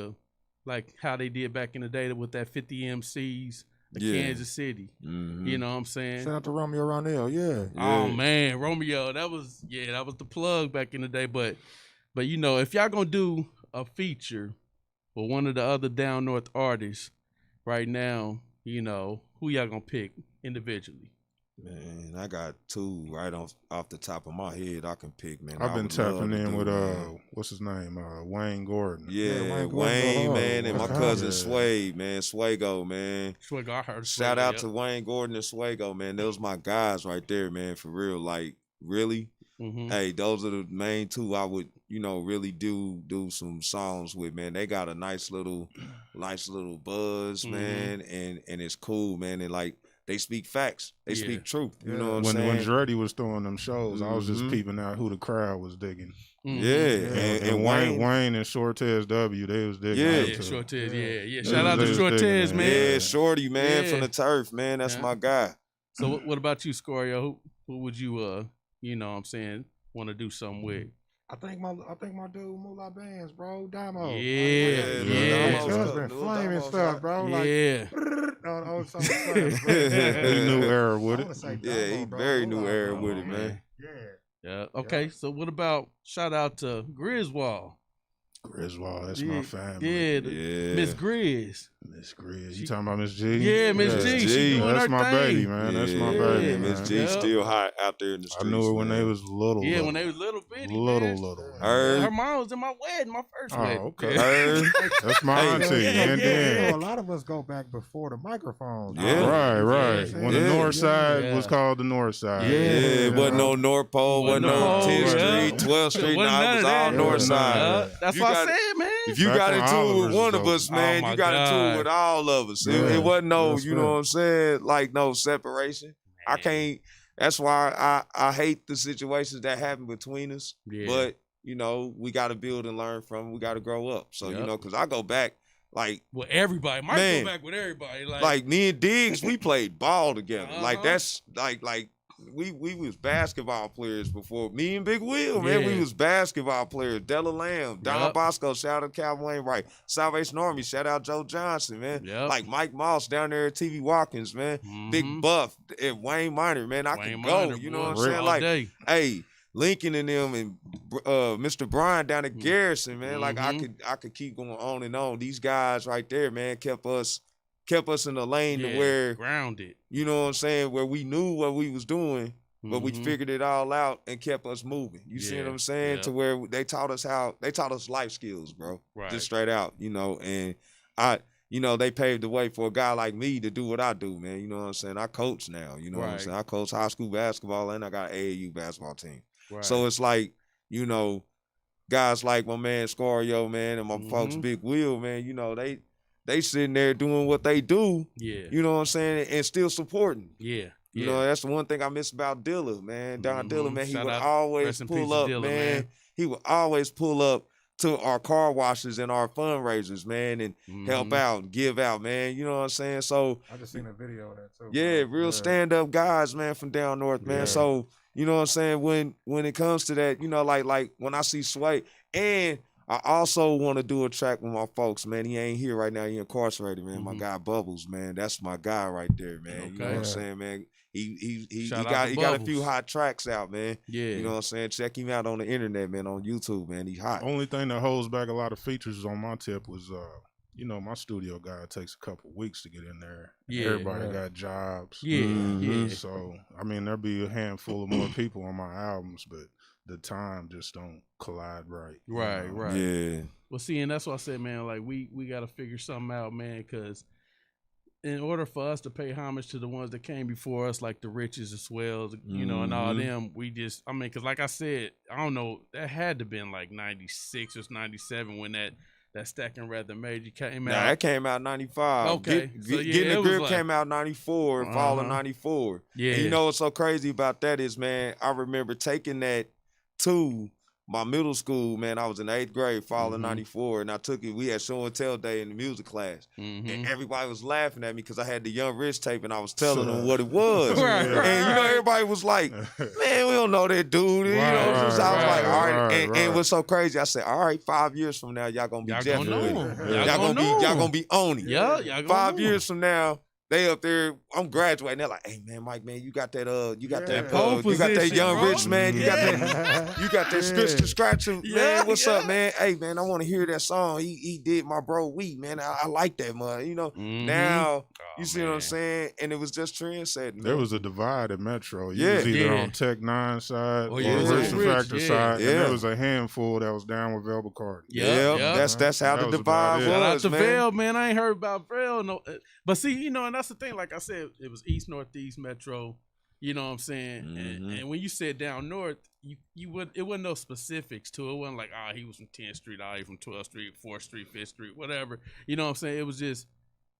how they did back in the day with that 50 MCs of Kansas City. You know what I'm saying? Shout out to Romeo Ronell, yeah. Oh man, Romeo, that was the plug back in the day. But you know, if y'all gonna do a feature with one of the other down north artists right now, you know, who y'all gonna pick individually? Man, I got two right off the top of my head I can pick, man. I've been tapping in with what's his name? Wayne Gordon. Yeah, Wayne, man, and my cousin Sway, man. Swaygo, man. Swaygo, I heard. Shout out to Wayne Gordon and Swaygo, man. Those my guys right there, man, for real. Like, really. Hey, those are the main two I would, you know, really do some songs with, man. They got a nice little buzz, man, and it's cool, man. And like, they speak facts. They speak truth. You know what I'm saying? When Dreddy was throwing them shows, I was just peeping out who the crowd was digging. Yeah. And Wayne and Shortez W, they was digging. Yeah, Shortez, yeah. Shout out to Shortez, man. Yeah, Shorty, man, from the turf, man. That's my guy. So what about you, Scario? Who would you, you know what I'm saying, want to do something with? I think my dude Moolah Bands, bro. Damo. Yeah. Been flaming stuff, bro. Yeah. He new era with it. Yeah, he very new era with it, man. Yeah. Okay, so what about shout out to Griswold? Griswold, that's my family. Yeah, Miss Grizz. Miss Grizz. You talking about Miss G? Yeah, Miss G. She doing that's her my thing. baby, man. That's my baby. Miss G still hot out there in the streets. I knew her when they was little. Yeah, when they was little bitty. Little. Her mom was in my wedding, my first wedding. Okay. That's my auntie. And then a lot of us go back before the microphones. Yeah. Right. When the north side was called the north side. Yeah, wasn't no North Pole, wasn't no 10th Street, 12th Street. Nah, it was all north side. That's what I said, man. If you got into it with one of us, man, you got into it with all of us. It wasn't no, you know what I'm saying, like no separation. I can't. That's why I hate the situations that happen between us. Yeah. But, you know, we got to build and learn from it. We got to grow up. So, you know, because I go back, like. Well, everybody. Mike go back with everybody. Like me and Diggs, we played ball together. Like, that's, like we was basketball players before. Me and Big Will, man, we was basketball players. Della Lamb, Don Bosco, shout out Calvin Wainwright. Salvation Army, shout out Joe Johnson, man. Like Mike Moss down there at TV Watkins, man. Big Buff and Wayne Minor, man. I could go, you know what I'm saying? Like, hey, Lincoln and them and Mr. Brian down at Garrison, man. Like I could keep going on and on. These guys right there, man, kept us in the lane to where grounded. You know what I'm saying? Where we knew what we was doing, but we figured it all out and kept us moving. You see what I'm saying? To where they taught us life skills, bro. Right. Just straight out, you know. And they paved the way for a guy like me to do what I do, man. You know what I'm saying? I coach now. You know what I'm saying? I coach high school basketball and I got an AAU basketball team. Right. So it's like, you know, guys like my man Scario, man, and my folks Big Will, man, you know, they sitting there doing what they do, you know what I'm saying, and still supporting. You know, that's the one thing I miss about Dilla, man. Don Dilla, man, he would always pull up, man. He would always pull up to our car washes and our fundraisers, man, and help out and give out, man. You know what I'm saying? So I just seen a video of that too. yeah, real stand up guys, man, from down north, man. So you know what I'm saying? When it comes to that, you know, like when I see Sway, and I also want to do a track with my folks, man. He ain't here right now. He incarcerated, man. My guy Bubbles, man. That's my guy right there, man. You know what I'm saying, man? He got a few hot tracks out, man. Yeah. You know what I'm saying? Check him out on the internet, man, on YouTube, man. He hot. Only thing that holds back a lot of features on my tip was you know, my studio guy takes a couple weeks to get in there. Yeah. Everybody got jobs. Yeah. So I mean, there'll be a handful of more people on my albums, but the time just don't collide right. Right. Yeah. Well, see, and that's why I said, man, like we got to figure something out, man, because in order for us to pay homage to the ones that came before us, like the Riches as well, you know, and all them, because like I said, I don't know, that had to been like 96 or 97 when that Stacking Rather Major came out. Nah, that came out 95. Okay. Getting the Grip came out 94, fall of 94. Yeah. And you know what's so crazy about that is, man, I remember taking that to my middle school, man. I was in 8th grade, fall of 94, and I took it. We had show and tell day in the music class. And everybody was laughing at me because I had the Young Rich tape and I was telling them what it was. And you know, everybody was like, man, we don't know that dude. You know, I was like, all right. And what's so crazy, I said, all right, 5 years from now, y'all gonna be Jeff with it. Y'all gonna be on it. Yeah, y'all 5 years from now, they up there, I'm graduating. They're like, hey man, Mike, man, you got that Young Rich, man. You got that Scratch to Scratch, man. What's up, man? Hey man, I want to hear that song. He did my bro Wheat, man. I like that, man. You know, now you see what I'm saying? And it was just trend setting. There was a divide at Metro. You was either on Tech 9 side or Rich and Factor side. And there was a handful that was down with Velvet Cardi. That's how the divide was. Shout out to man. Vail, man. I ain't heard about Vail. No, but see, you know, and that's the thing. Like I said, it was East, Northeast, Metro. You know what I'm saying? And when you said down north, it wasn't no specifics to it. It wasn't like, he was from 10th Street, he from 12th Street, 4th Street, 5th Street, whatever. You know what I'm saying? It was just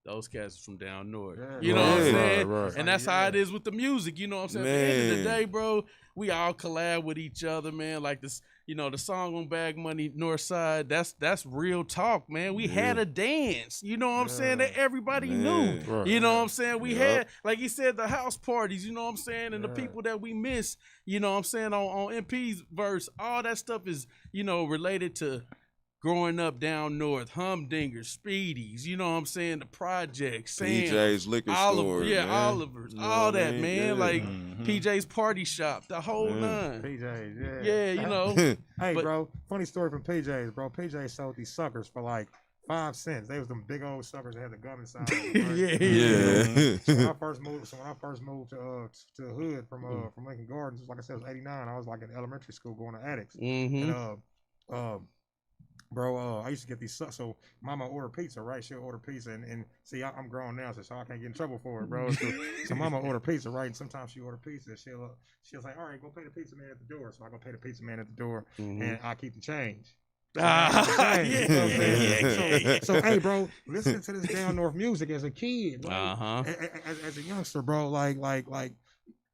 those cats from down north. You know what I'm saying? Right. And that's how it is with the music. You know what I'm saying? Man. At the end of the day, bro, we all collab with each other, man. Like this, you know, the song on Bag Money North Side, that's real talk, man. We had a dance. You know what I'm saying? That everybody knew. Right. You know what I'm saying? We had, like he said, the house parties, you know what I'm saying? And the people that we miss, you know what I'm saying, on MP's verse, all that stuff is, you know, related to growing up down north, Humdingers, Speedies, you know what I'm saying, the projects, PJ's Liquor Store, Oliver's, you know all that, mean? man, like PJ's Party Shop, the whole nine. PJ's, you know. Hey, bro, funny story from PJ's, bro. PJ sold these suckers for like 5 cents. They was them big old suckers that had the gum inside. Right? So when I first moved to the hood from Lincoln Gardens, like I said, it was '89. I was like in elementary school going to Addicts, and bro, I used to get these suckers. So mama ordered pizza, right? She'll order pizza, and see, I'm grown now, so I can't get in trouble for it, bro. So mama ordered pizza, right? And sometimes she order pizza. She'll say, all right, go pay the pizza man at the door. So I go pay the pizza man at the door, and I keep the change. So, hey, bro, listening to this down north music as a kid, right? As a youngster, bro, like.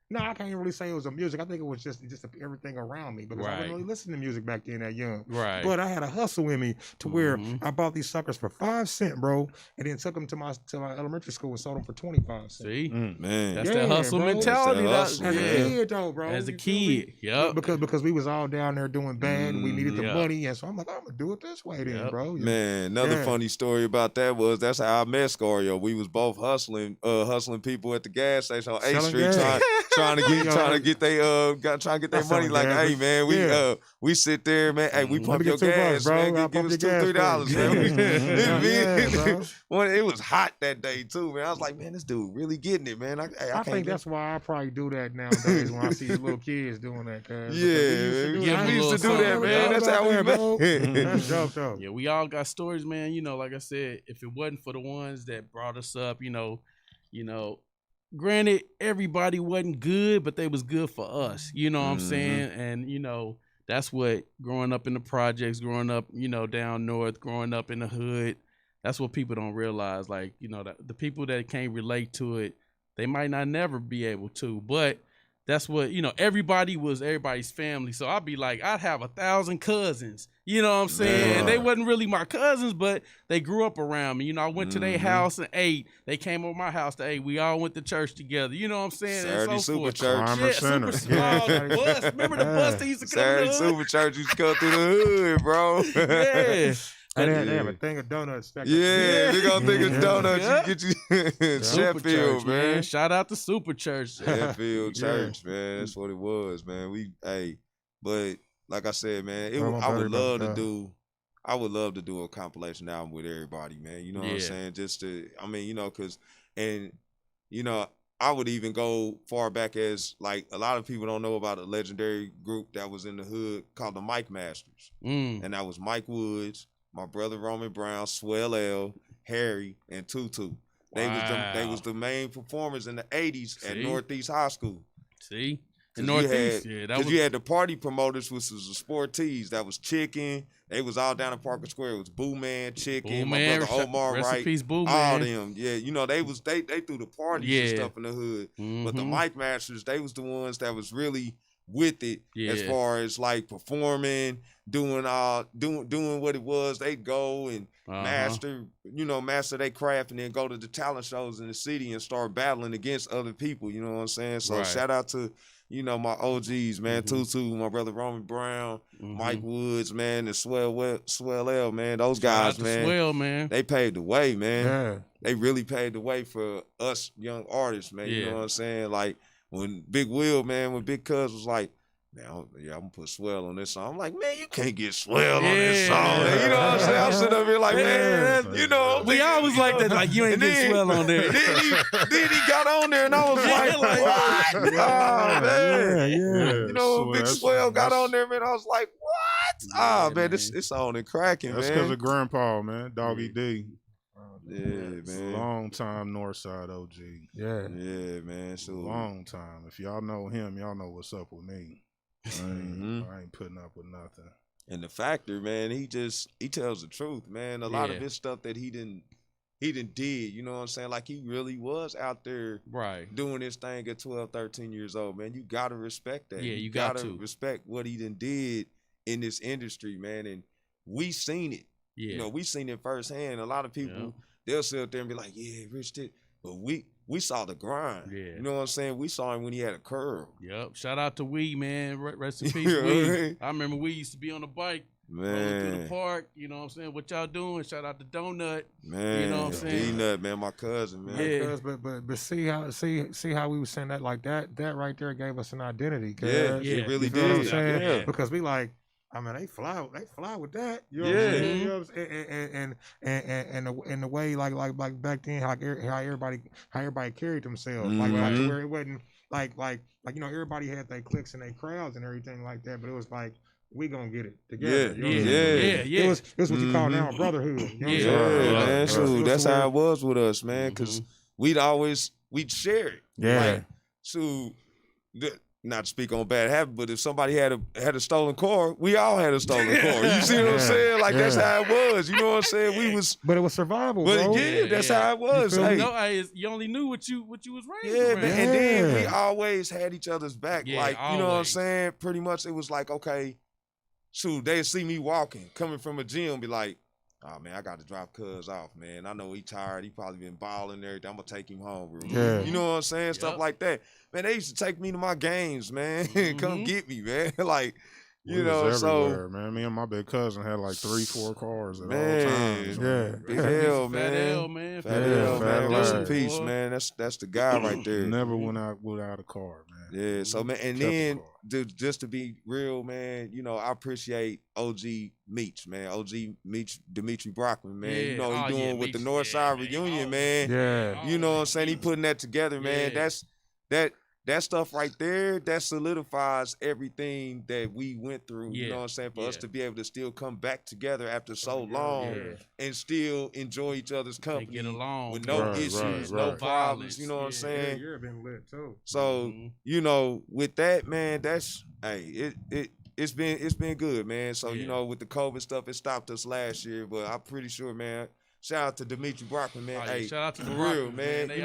No, I can't really say it was a music. I think it was just everything around me because I didn't really listen to music back then that young. Right. But I had a hustle in me to where I bought these suckers for 5 cents, bro, and then took them to my elementary school and sold them for 25 cents. See, man, that's that hustle mentality. As a kid, though, bro. As a kid, because we was all down there doing bad and we needed the money, and so I'm like, I'm gonna do it this way, then, bro. Man, another funny story about that was that's how I met Scario. We was both hustling people at the gas station on 8th Street, trying to get their money. Like, hey man, we sit there, man. Hey, we pump your gas, bro. Man. Give us $2-3, man. It was hot that day too, man. I was like, man, this dude really getting it, man. I think that's why I probably do that nowadays when I see little kids doing that. We used to do that, man. That's how we met. That's dope, though. Yeah, we all got stories, man. You know, like I said, if it wasn't for the ones that brought us up, you know. Granted, everybody wasn't good, but they was good for us. You know what I'm saying? And, you know, that's what growing up in the projects, growing up, you know, down north, growing up in the hood, that's what people don't realize. Like, you know, the people that can't relate to it, they might not never be able to. But that's what, everybody was everybody's family. So I'd be like, I'd have 1,000 cousins. You know what I'm saying? Yeah. And they wasn't really my cousins, but they grew up around me. I went to their house and ate. They came over my house to eat. We all went to church together. You know what I'm saying? Saturday and so Super forth. Church. Climber Center. The bus. Remember the bus that used to come Saturday to the hood? Super Church used to come through the hood, bro. Yeah. And they have a thing of donuts. Yeah, they gonna think of donuts. Yeah. You get you Super Sheffield, Church, man. Shout out to Super Church. Sheffield Church, man. That's what it was, man. But like I said, man, I would love to do a compilation album with everybody, man. You know what I'm saying? Just to, cause, I would even go far back as, like, a lot of people don't know about a legendary group that was in the hood called the Mike Masters. And that was Mike Woods, my brother Roman Brown, Swell L, Harry, and Tutu. They was the main performers in the 80s at Northeast High School. See? In Northeast, Because you had the party promoters, which was the Sportees. That was Chicken. They was all down in Parker Square. It was Boo Man, Chicken, my brother Omar Wright, Peace, Boo all Man. them. Yeah, they threw the parties and stuff in the hood. But the Mike Masters, they was the ones that was really with it as far as like performing, doing what it was. They'd go and master their craft and then go to the talent shows in the city and start battling against other people. You know what I'm saying? So shout out to my OGs, man. Tutu, my brother Roman Brown, Mike Woods, man, and Swell L, man. Those guys, man. Swell, man. They paved the way, man. Yeah. They really paved the way for us young artists, man. You know what I'm saying? Like when Big Will, man, when Big Cuz was like, man, I'm gonna put Swell on this song. I'm like, man, you can't get Swell on this song. You know what I'm saying? I'm sitting up here like, man, we always like that. Like, you ain't get Swell on there. Then he got on there, and I was like, what? Oh, man. Big Swell got on there, man. I was like, what? Man, this song is cracking, man. That's because of Grandpa, man. Doggy D. Yeah, man. Long time Northside OG. Yeah, man. So long time. If y'all know him, y'all know what's up with me. I ain't putting up with nothing. And the Factor, man, he tells the truth, man. A lot of his stuff that he didn't did, you know what I'm saying? Like, he really was out there doing his thing at 12, 13 years old, man. You got to respect that. Yeah, you got got to respect what he done did in this industry, man. And we seen it. Yeah. We seen it firsthand. A lot of people, they'll sit up there and be like, yeah, Rich did. But we saw the grind. Yeah. You know what I'm saying? We saw him when he had a curl. Yep. Shout out to Wee, man. Rest in peace, Wee. I remember we used to be on the bike. Rolling through the park, you know what I'm saying? What y'all doing? Shout out to Donut. Man, you know what I'm saying? D-Nut, man, my cousin, man. Yeah. But see how we was saying that like that right there gave us an identity. Yeah, it really did. You know what I'm saying? Yeah. Because we like, I mean, they fly with that. You know what I'm saying? You know what I'm saying? And the way like back then how everybody carried themselves. Like where it wasn't like everybody had their cliques and their crowds and everything like that, but it was like, we gonna get it together. It was what you call now a brotherhood. You know man. So that's how it was with us, man. Because we'd share it. Yeah. Not to speak on bad habit, but if somebody had a stolen car, we all had a stolen car. You see what I'm saying? Like that's how it was. You know what I'm saying? But it was survival. But bro. That's how it was. You only knew what you was raised. Man. And then we always had each other's back. Yeah, like always. you know what I'm saying? Pretty much, it was like, okay, they'd see me walking, coming from a gym, be like, oh man, I got to drop Cuz off, man. I know he tired. He probably been balling and everything. I'm gonna take him home real quick. Yeah. You know what I'm saying? Stuff like that. Man, they used to take me to my games, man. Come get me, man. Like, you know, so man. Me and my big cousin had like 3-4 cars at all Big times. L, man. Fat L, man. Rest in peace, man. That's the guy right there. Never went out without a car, man. Yeah, so man, and then just to be real, man, I appreciate OG Meech, man. OG Meech, Dimitri Brockman, man. He doing with the Northside reunion, man. Yeah. You know what I'm saying? He putting that together, man. That stuff right there, that solidifies everything that we went through, you know what I'm saying, for us to be able to still come back together after so long and still enjoy each other's company. Get along with no issues, no problems, you know what I'm saying? You've been lit too. So, with that, man, that's it's been good, man. So, with the COVID stuff, it stopped us last year, but I'm pretty sure, man, shout out to Dimitri Brockman, man. Shout out to the real, Brockman, man. They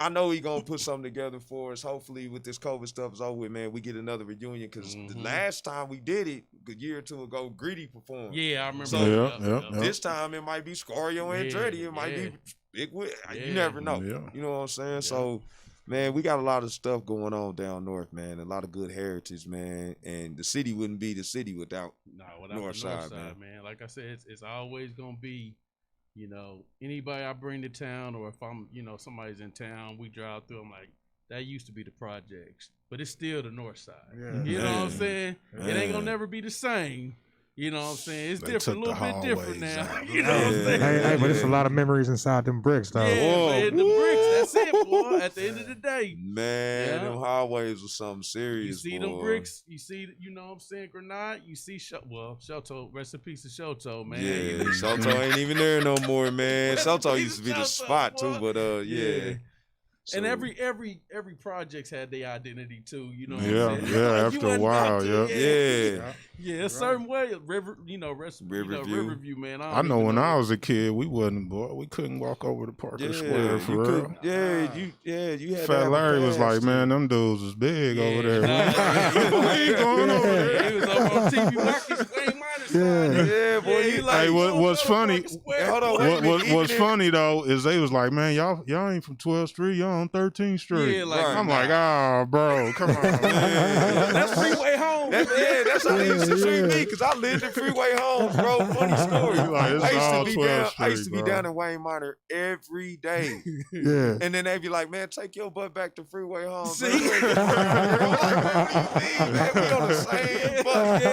I know he gonna put something together for us. Hopefully, with this COVID stuff is over with, man, we get another reunion. Because the last time we did it, a year or two ago, Greedy performed. Yeah, I remember. So this time it might be Scario and Andretti. It might be Big Will. You never know. You know what I'm saying? Yeah. So, man, we got a lot of stuff going on down north, man. A lot of good heritage, man. And the city wouldn't be the city without North Side, man. Like I said, it's always gonna be. You know, anybody I bring to town, or if I'm, somebody's in town, we drive through. I'm like, that used to be the projects, but it's still the North Side. Yeah. You know what I'm saying? It ain't gonna never be the same. You know what I'm saying? It's different, a little bit different now. You know what I'm saying? Hey, but it's a lot of memories inside them bricks, though. Yeah, but the bricks, that's it, boy. At the end of the day. Man, them hallways was something serious, You see them bricks, you see, you know what I'm saying, Grenade, you see, Shelto, rest in peace to Shelto, man. Yeah, Shelto ain't even there no more, man. Shelto used to be the spot, too, but, yeah. So, and every project's had their identity too, you know. What I'm saying? Yeah. After a while, yeah. A certain way, Riverview, man. I know when I was a kid, we couldn't walk over to Parker Square for real. You had. Fat Larry was like, man, them dudes was big over there. What ain't going over there? He was up on TV watching Yeah, boy. Hey, what's funny? What's funny though is they was like, man, y'all ain't from 12th Street, y'all on 13th Street. Yeah, like I'm like, oh, bro, come on. That's Freeway Homes. That's how they used to treat me, because I lived in Freeway Homes, bro. Funny story. I used to be down in Wayne Minor every day. Yeah. And then they'd be like, man, take your butt back to Freeway Homes. See? Man, we on the same bus.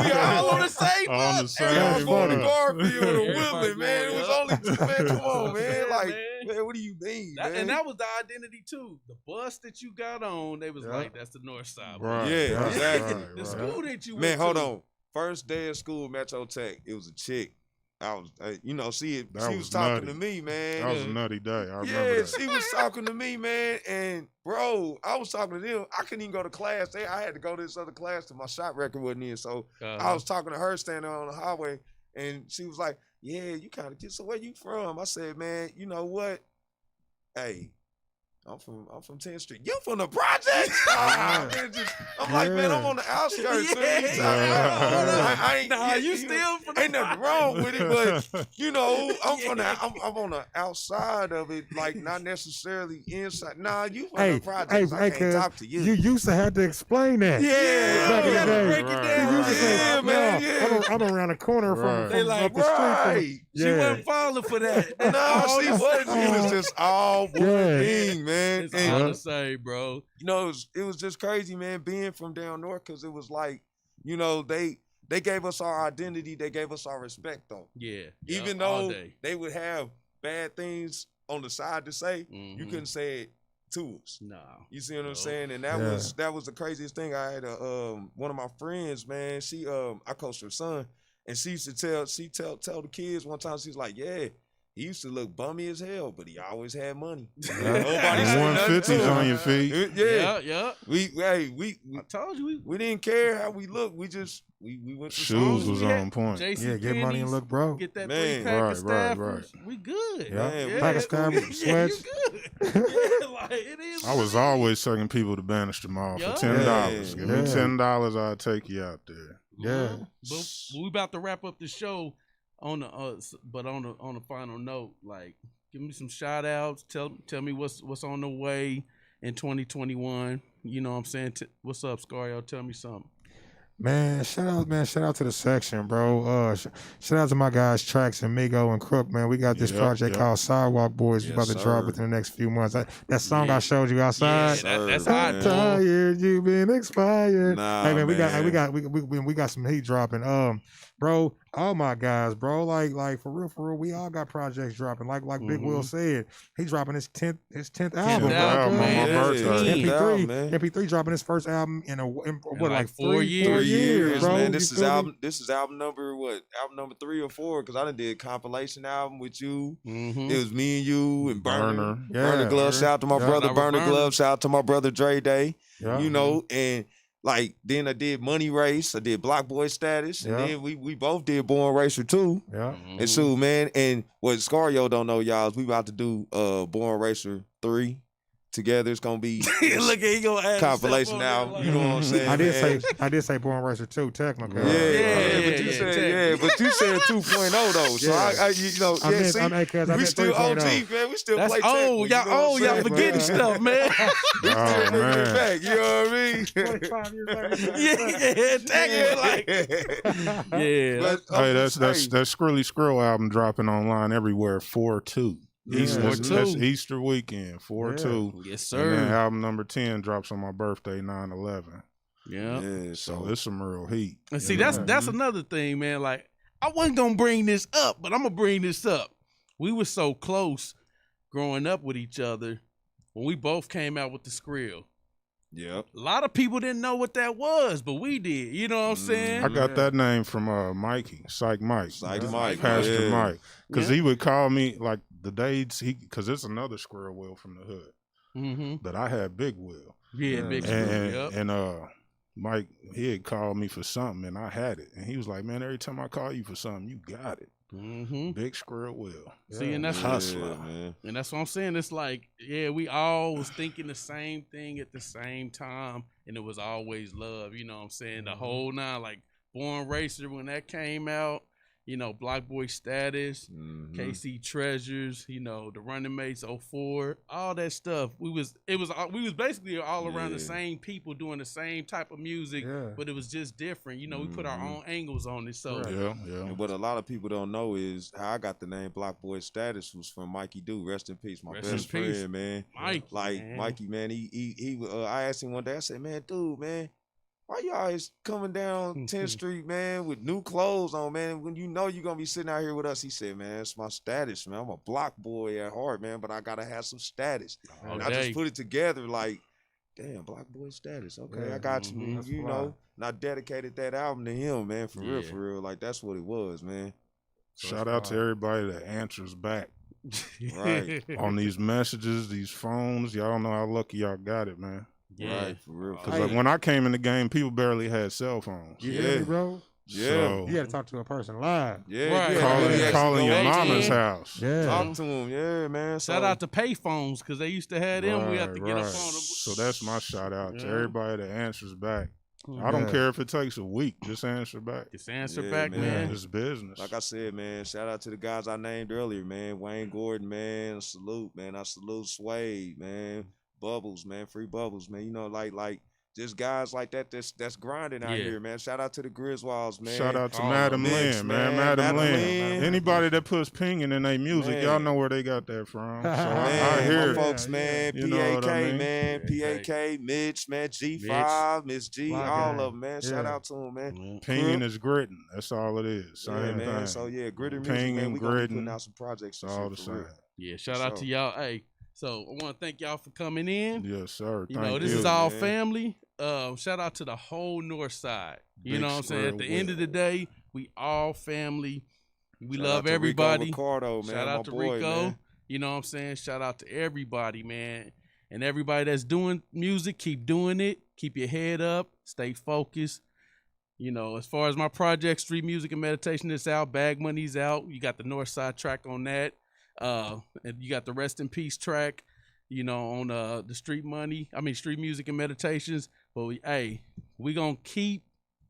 We all on the same bus. On the same bus. Garfield or Woodland, man. It was only two, man. Come on, man. Like, man, what do you mean, man? And that was the identity too. The bus that you got on, they was like, that's the North Side. Right. Yeah, exactly. The school that you went Man, hold to. on. First day of school, Metro Tech, it was a chick. I was, she was talking to me, man. That was a nutty day. I remember that. She was talking to me, man. And, bro, I was talking to them. I couldn't even go to class. I had to go to this other class because my shot record wasn't in. So I was talking to her standing on the highway. And she was like, yeah, you kind of so where you from? I said, man, you know what? Hey, I'm from 10th Street. You from the projects? I'm like, man, I'm on the outskirts. Ain't nothing wrong with it, but I'm on the outside of it, like not necessarily inside. Nah, you from the projects. I can't talk to you. You used to have to explain that. Yeah, back in the day. Break it down. You used to say, man, I'm around the corner from they like, up the street. She wasn't falling for that. No, she wasn't. It was just all one thing, man. It's all the same, bro. It was just crazy, man, being from down north, because it was like, they gave us our identity, they gave us our respect, though. Yeah. Even though they would have bad things on the side to say, you couldn't say it to us. No. You see what I'm saying? And that was the craziest thing. I had one of my friends, man, I coached her son, and she used to tell the kids one time, she's like, yeah, he used to look bummy as hell, but he always had money. Nobody said 150s on your feet. Yeah. I told you we didn't care how we looked. We went to shoes was on point. Get money and look broke. Get that 3-pack of Staffers. We good. Pack of Staffers, sweats. Like, it is. I was always taking people to Bannister Mall for $10. Give me $10, I'll take you out there. Yeah. But we about to wrap up the show. On the final note, like, give me some shout outs. Tell me what's on the way in 2021. You know what I'm saying? What's up, Scario? Tell me something. Man, shout out to the section, bro. Shout out to my guys Trax and Migo and Crook, man. We got this project called Sidewalk Boys. We're about to drop within the next few months. That song I showed you outside. Yeah, that's I'm tired, you've been expired. Nah, hey man, man. we got some heat dropping. Bro, all my guys, bro, like for real, we all got projects dropping. Like Big Will said, he's dropping his 10th album. MP3 dropping his first album in like 4 years, bro. Man. This is album number what? Album number 3 or 4? Because I done did a compilation album with you. It was me and you and Burner. Burner Glove. Shout out to my brother Burner Glove. Shout out to my brother Dre Day. Yeah. And like then I did Money Race, I did Block Boy Status, and Yeah. then we both did Born Racer 2. Yeah. And so, man, and what Scario don't know, y'all, is we about to do Born Racer 3 together. It's gonna be Look, he gonna add compilation album. You know what I'm saying? I did say Born Racer 2 technically. But you said 2.0 though. So we still OG, man. We still That's play old. Y'all forgetting stuff, man. We still bringing it back. You know what I mean? 25 years later. Yeah. Hey, that's Skrilly Skrill album dropping online everywhere 4/2. That's Easter weekend 4/2. Yes, sir. And then album number 10 drops on my birthday 9/11. Yeah. So it's some real heat. And see, that's another thing, man. Like, I wasn't gonna bring this up, but I'm gonna bring this up. We were so close growing up with each other when we both came out with the Skrill. Yep. A lot of people didn't know what that was, but we did. You know what I'm saying? I got that name from Mikey, Psych Mike, Pastor Mike, because he would call me like the days because it's another Skrill Will from the hood, but I had Big Will. Yeah, Big Skrill. And Mike, he had called me for something, and I had it, and he was like, "Man, every time I call you for something, you got it." Big Skrill Will. See, and that's hustler, man. And that's what I'm saying. It's like, we all was thinking the same thing at the same time, and it was always love. You know what I'm saying? The whole nine, like Born Racer when that came out. You know, Block Boy Status, KC Treasures, you know, the Running Mates 04, all that stuff. We was basically all around the same people doing the same type of music, but it was just different. You know, we put our own angles on it. So And what a lot of people don't know is how I got the name Block Boy Status was from Mikey Doo. Rest in peace, my best friend, man. Mikey, man. He I asked him one day. I said, man, dude, man, why you always coming down 10th Street, man, with new clothes on, man, when you know you're going to be sitting out here with us? He said, man, it's my status, man. I'm a block boy at heart, man, but I got to have some status. And I just put it together like, damn, Block Boy Status. Okay, I got you, you know. And I dedicated that album to him, man, for real. Like, that's what it was, man. Shout out to everybody that answers back. Right. On these messages, these phones. Y'all don't know how lucky y'all got it, man. Right, for real. Because like when I came in the game, people barely had cell phones. Bro. So, you got to talk to a person live. Calling your mama's house. Talk to them, man. Shout out to payphones because they used to have them. We have to get a phone. So that's my shout out to everybody that answers back. I don't care if it takes a week. Just answer back. Just answer back, man. It's business. Like I said, man, shout out to the guys I named earlier, man. Wayne Gordon, man. Salute, man. I salute Suede, man. Bubbles, man. Free Bubbles, man. You know, like just guys like that that's grinding out here, man. Shout out to the Griswolds, man. Shout out to Madam Lynn, man. Madam Lynn. Anybody that puts pinging in their music, y'all know where they got that from. So I hear folks, man. PAK, man. PAK, Mitch, man. G5, Miss G, all of them, man. Shout out to them, man. Pinging is gritting. That's all it is. Same thing. So, Gritter music, man. We gonna be putting out some projects. All the same. Yeah, shout out to y'all. Hey. So I want to thank y'all for coming in. Yes, sir. You know, this is all family. Shout out to the whole North Side. You know what I'm saying? At the end of the day, we all family. We love everybody. Ricardo, man, shout out to boy, Rico. Man. You know what I'm saying? Shout out to everybody, man. And everybody that's doing music, keep doing it. Keep your head up. Stay focused. You know, as far as my project, Street Music and Meditation, is out. Bag Money's out. You got the North Side track on that. And you got the Rest in Peace track, you know, on the Street Music and Meditations. But we gonna keep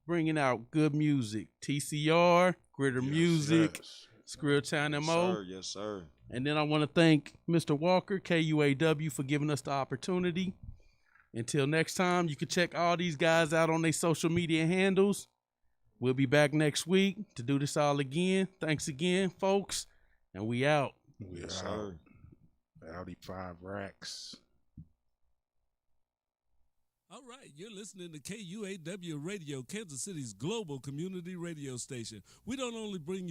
bringing out good music. TCR, Gritter Music, Scrilltown MO. Yes, sir. And then I want to thank Mr. Walker, KUAW, for giving us the opportunity. Until next time, you can check all these guys out on their social media handles. We'll be back next week to do this all again. Thanks again, folks, and we out. Yes, sir. Audi 5 racks. All right, you're listening to KUAW Radio, Kansas City's global community radio station. We don't only bring you